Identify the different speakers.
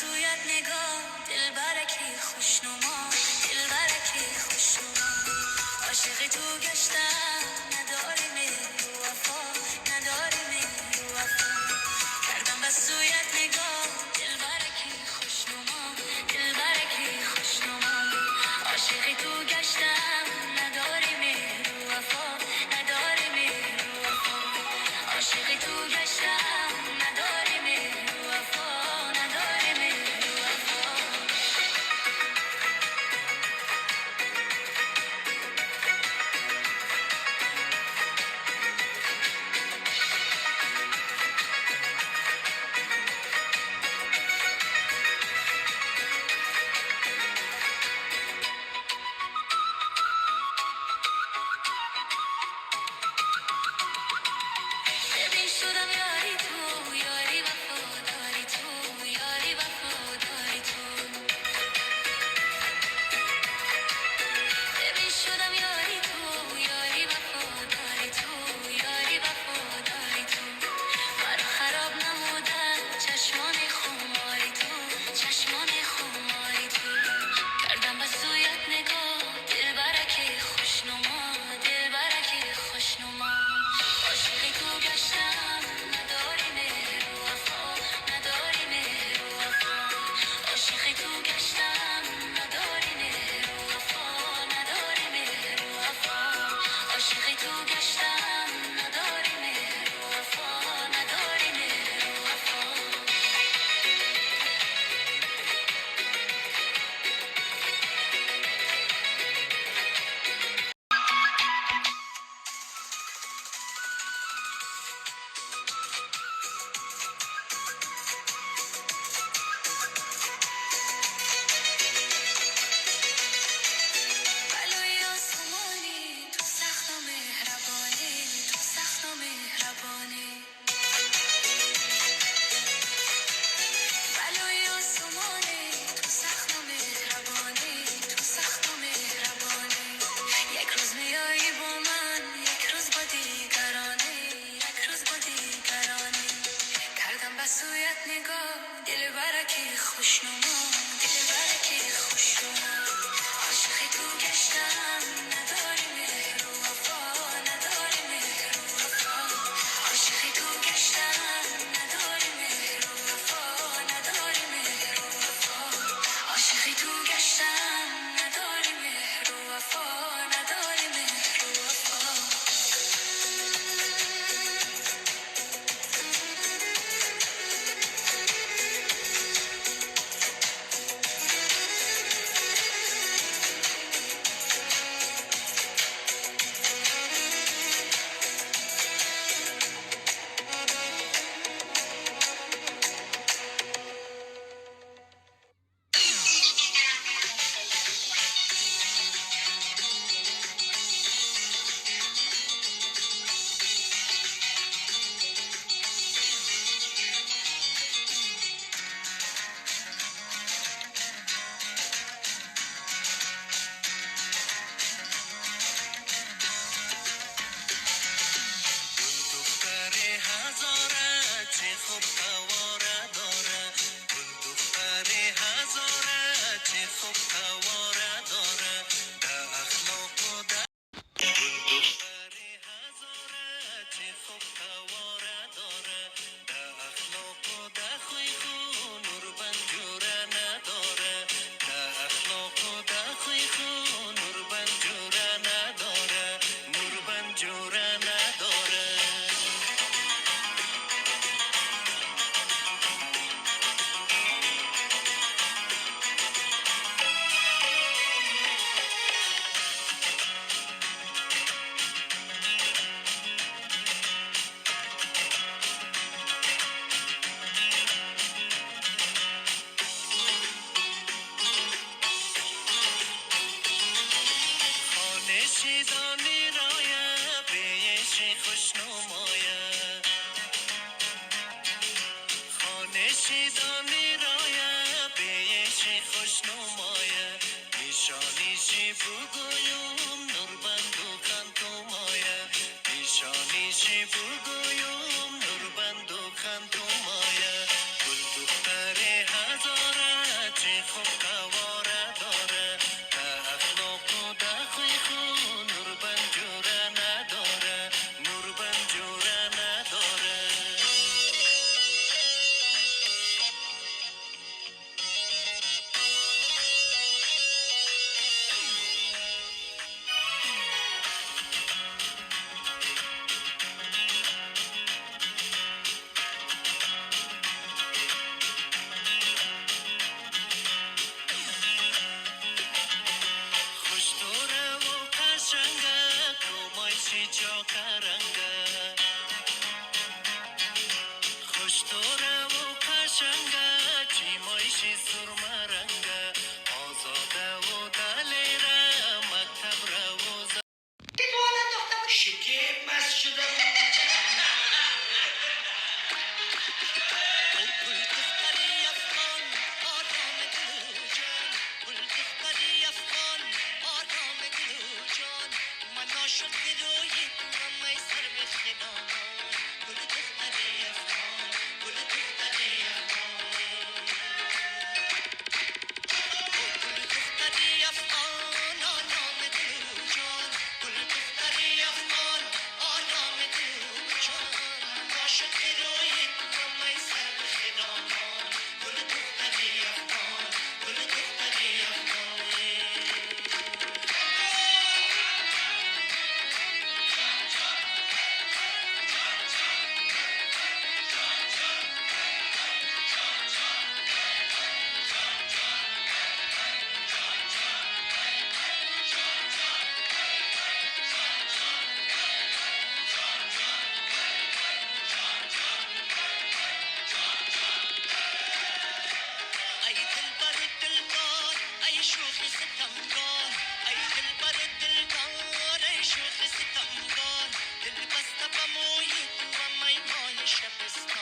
Speaker 1: سویت نگاه دل برکی خوشنما دل برکی خوشنما عاشق تو گشتم نداری مهر و وفا نداری مهر و وفا کردم بس سویت نگاه دل برکی خوشنما دل برکی خوشنما عاشق تو گشتم نداری مهر و وفا نداری مهر و وفا عاشق تو گشتم نداری مهر و وفا نداری مهر و وفا ببین شدم یاری تو یاری وفاداری تو یاری وفاداری تو ببین شدم یاری تو یاری وفاداری تو یاری وفاداری تو مرا خراب نمودن چشمان خماری تو چشمان خماری تو کردم بس سویت نگاه دل برکی خوشنما دل برکی خوشنما عاشق تو گشتم نداری مهر و وفا نداری مهر و وفا عاشق تو گشتم نداری مهر و وفا نداری مهر و وفا عاشق تو گشتم نداری مهر و وفا نداری مهر و وفا بلای آسمانی تو سخت و مهربانی تو سخت و مهربانی بلای آسمانی تو سخت و مهربانی تو سخت و مهربانی یک روز میایی با من یک روز با دیگرانی یک روز با دیگرانی کردم بس سویت نگاه دل برکی خوشنما دل برکی خوشنما عاشق تو گشتم نداری مهر و وفا نداری مهر و وفا عاشق تو گشتم نداری مهر و وفا نداری مهر و وفا عاشق تو گشتم نداری مهر و وفا نداری مهر و وفا دختر هزاره چه خوب قواره داره گل دختر هزاره چه خوب قواره داره ده اخلاق و ده گل دختر هزاره چه خوب قواره داره ده اخلاق و ده خوی خو نور بنجوره نداره ده اخلاق و ده خوی خو نور بنجوره نداره نور بنجوره نداره خانه شیدانی رایه بیش خوشنمایه خانه شیدانی رایه بیش خوشنمایه نیشانیشی بگویم نوربندو کانتومایه نیشانیشی بگویم نوربندو کانتومایه گل دختر هزار شوخ ستمگار دل بسته به موی تو و میهای شبستان